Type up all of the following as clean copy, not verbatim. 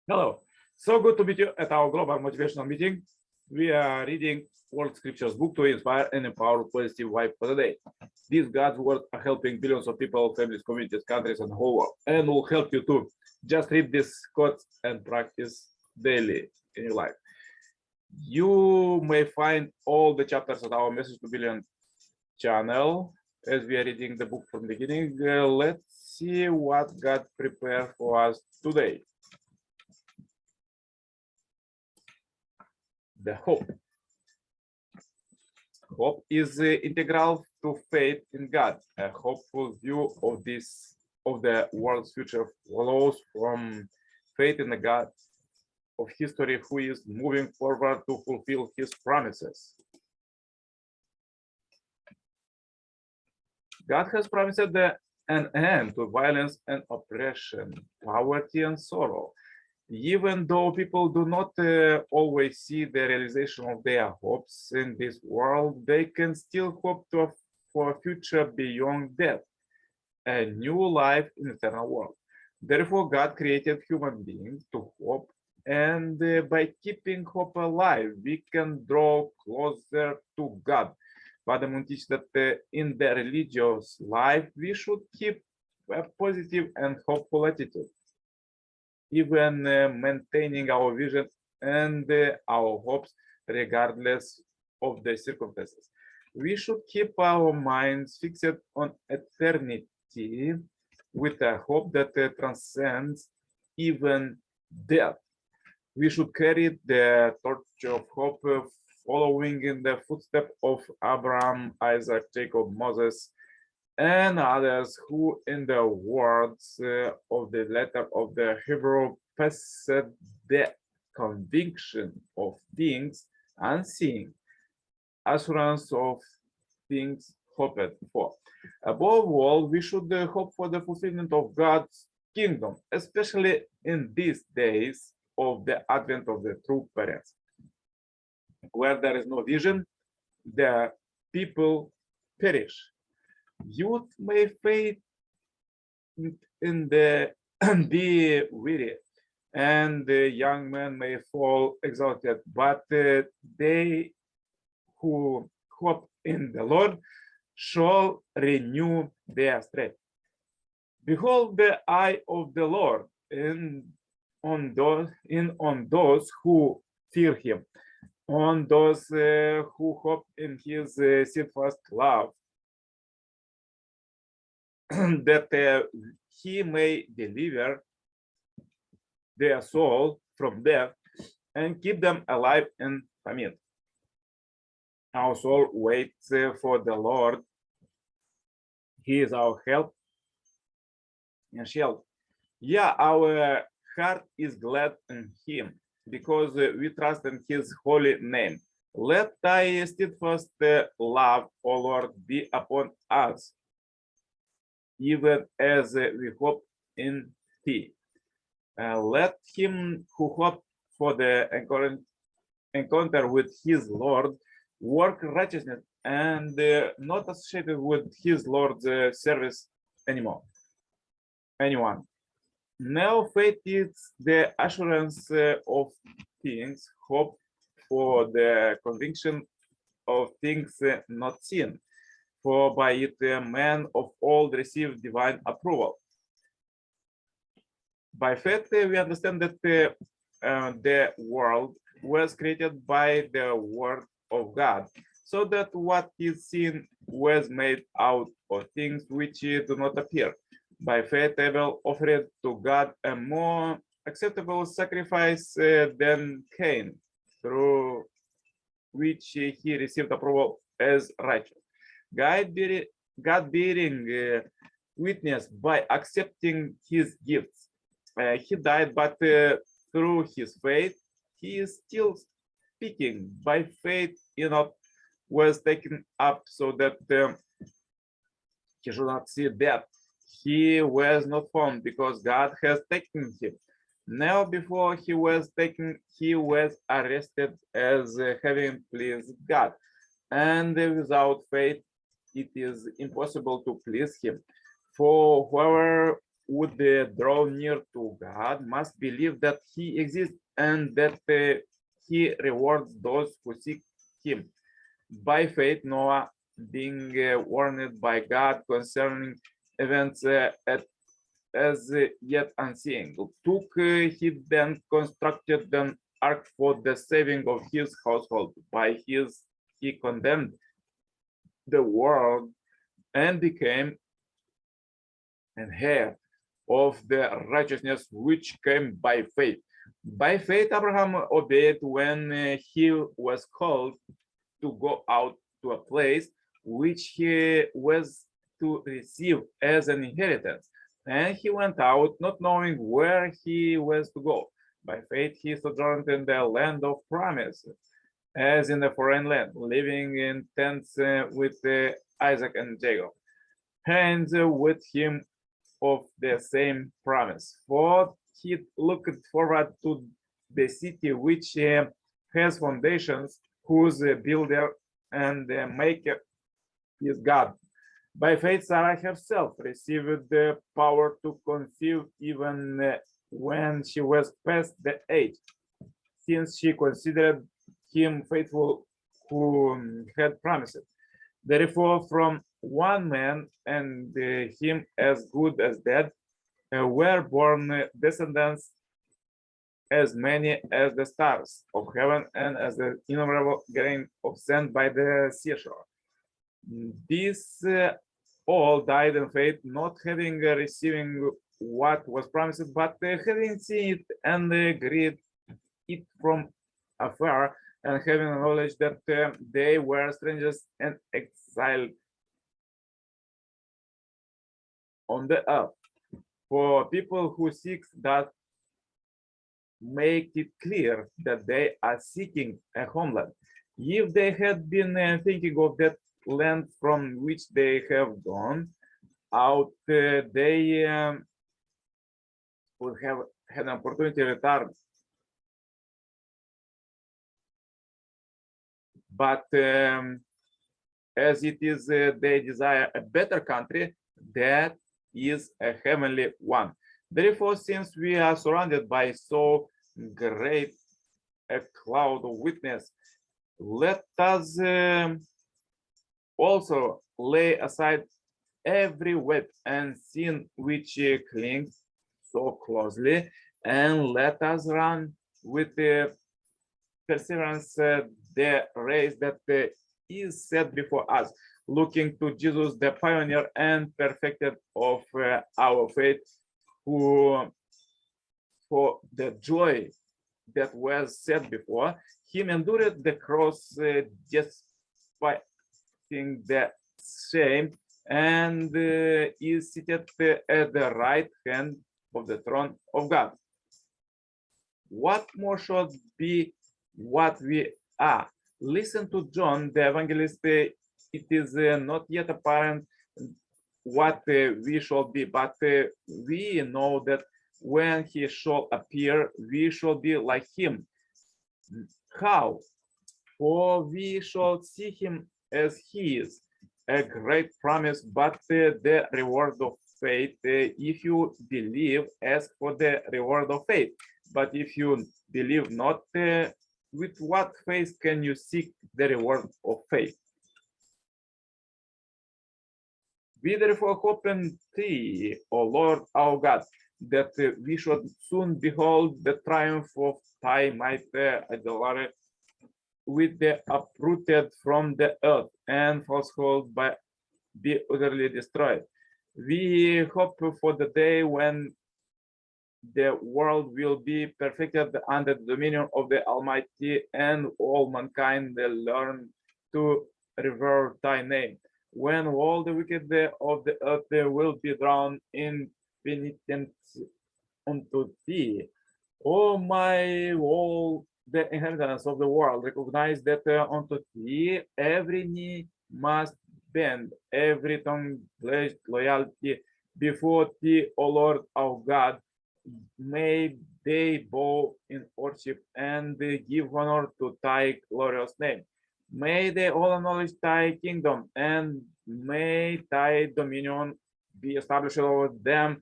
Hello. So good to meet you at our global motivational meeting. We are reading World Scriptures book to inspire and empower positive vibe for the day. These God's words are helping billions of people, families, communities, countries, and the whole world, and will help you too. Just read these quotes and practice daily in your life. You may find all the chapters at our Message to Billion channel as we are reading the book from the beginning. Let's see what God prepared for us today. The hope. Hope is integral to faith in God. A hopeful view of the world's future follows from faith in the God of history who is moving forward to fulfill his promises. God has promised an end to violence and oppression, poverty and sorrow. Even though people do not always see the realization of their hopes in this world, they can still hope for a future beyond death, a new life in the eternal world. Therefore, God created human beings to hope, and by keeping hope alive, we can draw closer to God. Father Moon teaches that in the religious life, we should keep a positive and hopeful attitude, even maintaining our vision and our hopes regardless of the circumstances. We should keep our minds fixed on eternity with a hope that transcends even death. We should carry the torch of hope, following in the footsteps of Abraham, Isaac, Jacob, Moses, and others who, in the words of the letter of the Hebrew, possessed the conviction of things unseen, assurance of things hoped for. Above all, we should hope for the fulfillment of God's kingdom, especially in these days of the advent of the true parents. Where there is no vision, the people perish. Youth may fade in the be weary, and the young men may fall exhausted, but they who hope in the Lord shall renew their strength. Behold the eye of the Lord on those who fear him, on those who hope in his steadfast love, that he may deliver their soul from death and keep them alive in famine. Our soul waits for the Lord. He is our help and shield. Yeah, our heart is glad in him because we trust in his holy name. Let thy steadfast love, O Lord, be upon us, even as we hope in thee. Let him who hope for the encounter with his Lord work righteousness and not associated with his Lord's service anymore. Anyone. Now faith is the assurance of things, hope for the conviction of things not seen. For by it men of old received divine approval. By faith, we understand that the world was created by the word of God, so that what is seen was made out of things which do not appear. By faith, Abel offered to God a more acceptable sacrifice than Cain, through which he received approval as righteous. God bearing witness by accepting his gifts. He died, but through his faith, he is still speaking. By faith, Enoch was taken up so that he should not see death. He was not found because God has taken him. Now, before he was taken, he was arrested as having pleased God. And without faith, it is impossible to please him. For whoever would draw near to God must believe that he exists and that he rewards those who seek him. By faith, Noah, being warned by God concerning events as yet unseen, took he then constructed an ark for the saving of his household. By his he condemned the world and became an heir of the righteousness which came by faith. By faith, Abraham obeyed when he was called to go out to a place which he was to receive as an inheritance. And he went out not knowing where he was to go. By faith, he sojourned in the land of promise, as in a foreign land, living in tents with Isaac and Jacob, and with him of the same promise. For he looked forward to the city which has foundations, whose builder and maker is God. By faith, Sarah herself received the power to conceive even when she was past the age, since she considered him faithful who had promised. Therefore, from one man and him as good as dead were born descendants as many as the stars of heaven and as the innumerable grain of sand by the seashore. These all died in faith, not having receiving what was promised, but having seen it and agreed it from afar, and having knowledge that they were strangers and exiled on the earth. For people who seek that, make it clear that they are seeking a homeland. If they had been thinking of that land from which they have gone out, they would have had an opportunity to return. But as it is, they desire a better country that is a heavenly one. Therefore, since we are surrounded by so great a cloud of witness, let us also lay aside every weight and sin which clings so closely, and let us run with perseverance the race that is set before us, looking to Jesus, the pioneer and perfecter of our faith, who for the joy that was set before him endured the cross, despising the shame, and is seated at the right hand of the throne of God. What more should be what we are? Listen to John the evangelist. It is not yet apparent what we shall be, but we know that when he shall appear, we shall be like him. How? For we shall see him as he is. A great promise, but the reward of faith. If you believe, ask for the reward of faith. But if you believe not, with what faith can you seek the reward of faith? We therefore hope in thee, O Lord our God, that we should soon behold the triumph of thy might, idolatry, with the uprooted from the earth, and falsehood by be utterly destroyed. We hope for the day when the world will be perfected under the dominion of the Almighty, and all mankind will learn to revere thy name, when all the wicked of the earth will be drawn in penitence unto thee. O my, all the inhabitants of the world, recognize that unto thee every knee must bend, every tongue pledge loyalty before thee, O Lord our God. May they bow in worship and give honor to thy glorious name. May they all acknowledge thy kingdom, and may thy dominion be established over them.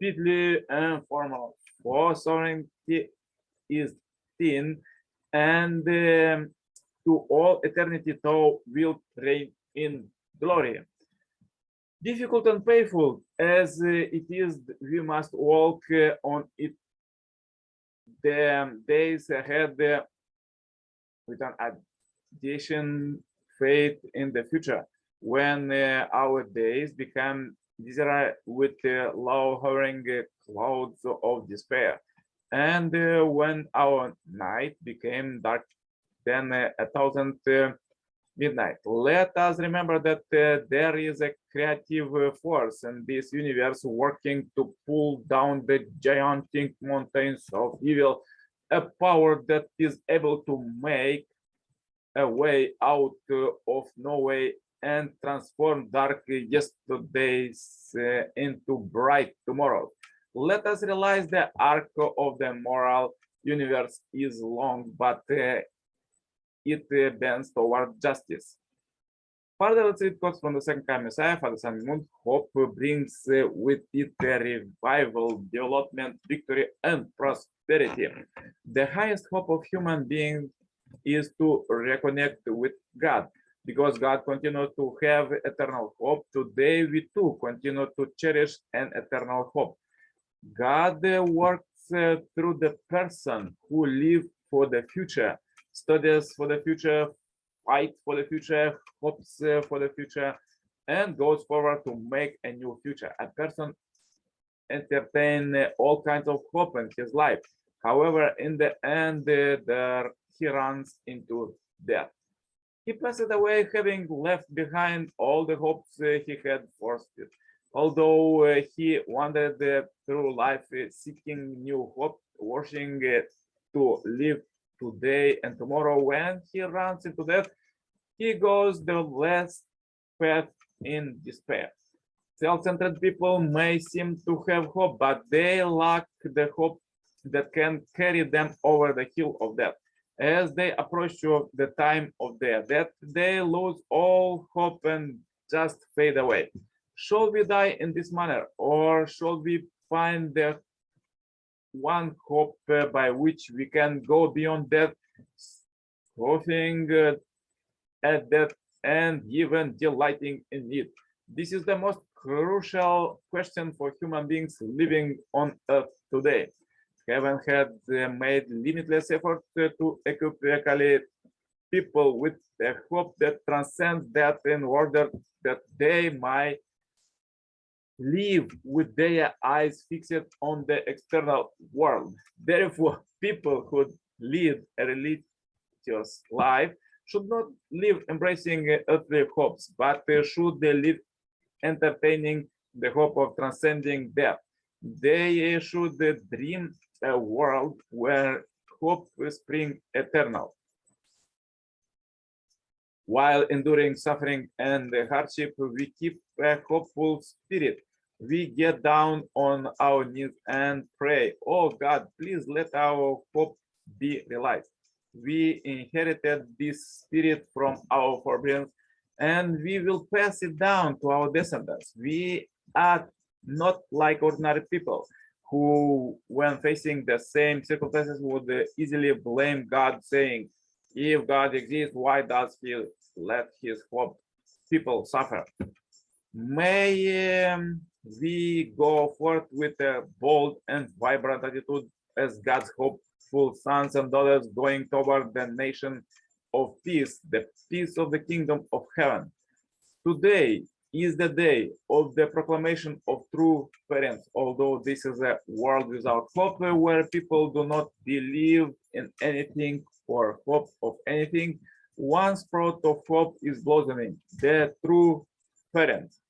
speedily and formal. For sovereignty is thin, and to all eternity thou wilt reign in glory. Difficult and painful as it is, we must walk on it the days ahead with an addition faith in the future, when our days become desire with low hovering clouds of despair, and when our night became dark than a thousand midnight. Let us remember that there is a creative force in this universe working to pull down the gigantic mountains of evil, a power that is able to make a way out of no way and transform dark yesterdays into bright tomorrow. Let us realize the arc of the moral universe is long, but it bends toward justice. Further, it quotes from the second coming Messiah, Father, Son, and Moon. Hope brings with it a revival, development, victory, and prosperity. The highest hope of human beings is to reconnect with God, because God continues to have eternal hope. Today, we too continue to cherish an eternal hope. God works through the person who lives for the future, studies for the future, fight for the future, hopes for the future, and goes forward to make a new future. A person entertain all kinds of hope in his life. However, in the end, he runs into death. He passed away having left behind all the hopes he had fostered. Although he wandered through life seeking new hope, wishing to live today and tomorrow, when he runs into death, he goes the last path in despair. Self-centered people may seem to have hope, but they lack the hope that can carry them over the hill of death. As they approach the time of their death, they lose all hope and just fade away. Shall we die in this manner, or shall we find the one hope by which we can go beyond death, scoffing at death and even delighting in it? This is the most crucial question for human beings living on earth today. Heaven had made limitless effort to equip people with a hope that transcends death in order that they might live with their eyes fixed on the external world. Therefore, people who lead a religious life should not live embracing earthly hopes, but should live entertaining the hope of transcending death. They should dream a world where hope springs eternal. While enduring suffering and hardship, we keep a hopeful spirit. We get down on our knees and pray, "Oh God, please let our hope be realized." We inherited this spirit from our forebears, and we will pass it down to our descendants. We are not like ordinary people who, when facing the same circumstances, would easily blame God, saying, "If God exists, why does he let his people suffer?" May we go forth with a bold and vibrant attitude as God's hopeful sons and daughters going toward the nation of peace, the peace of the kingdom of heaven. Today is the day of the proclamation of true parents, although this is a world without hope, where people do not believe in anything or hope of anything. One sprout of hope is blossoming, the true parents.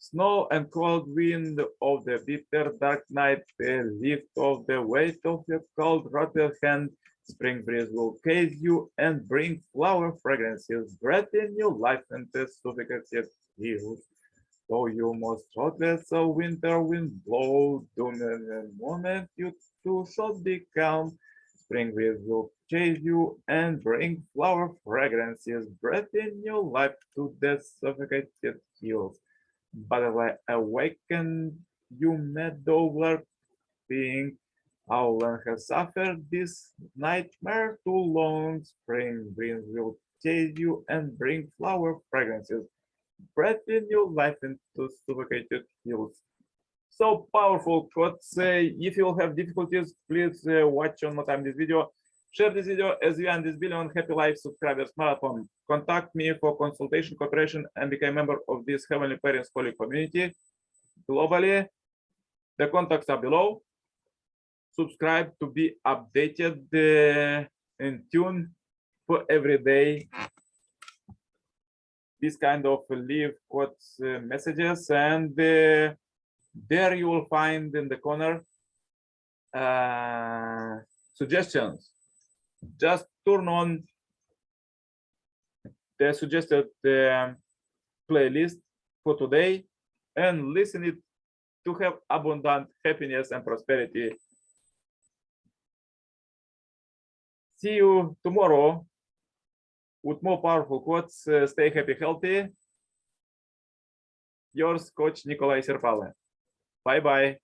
Snow and cold wind of the bitter dark night lift off the weight of your cold rotten hand. Spring breeze will case you and bring flower fragrances, breath in new life and suffocated hills. So you must thoughtless of winter wind blow, doom and the moment you too shall be calm. Spring breeze will chase you and bring flower fragrances, breath in new life to the suffocated hills. But I awaken you meadow lark being. Our land has suffered this nightmare too long. Spring winds will chase you and bring flower fragrances, breathing new life into suffocated hills. So powerful quotes. If you have difficulties, please watch one more time this video. Share this video as we end this billion happy life subscribers marathon. Contact me for consultation, cooperation, and become a member of this Heavenly Parents Holy community globally. The contacts are below. Subscribe to be updated and tuned for every day this kind of live quotes messages, and there you will find in the corner suggestions. Just turn on the suggested playlist for today and listen it to have abundant happiness and prosperity. See you tomorrow with more powerful quotes. Stay happy, healthy. Yours, Coach Nikolai Serpale. Bye-bye.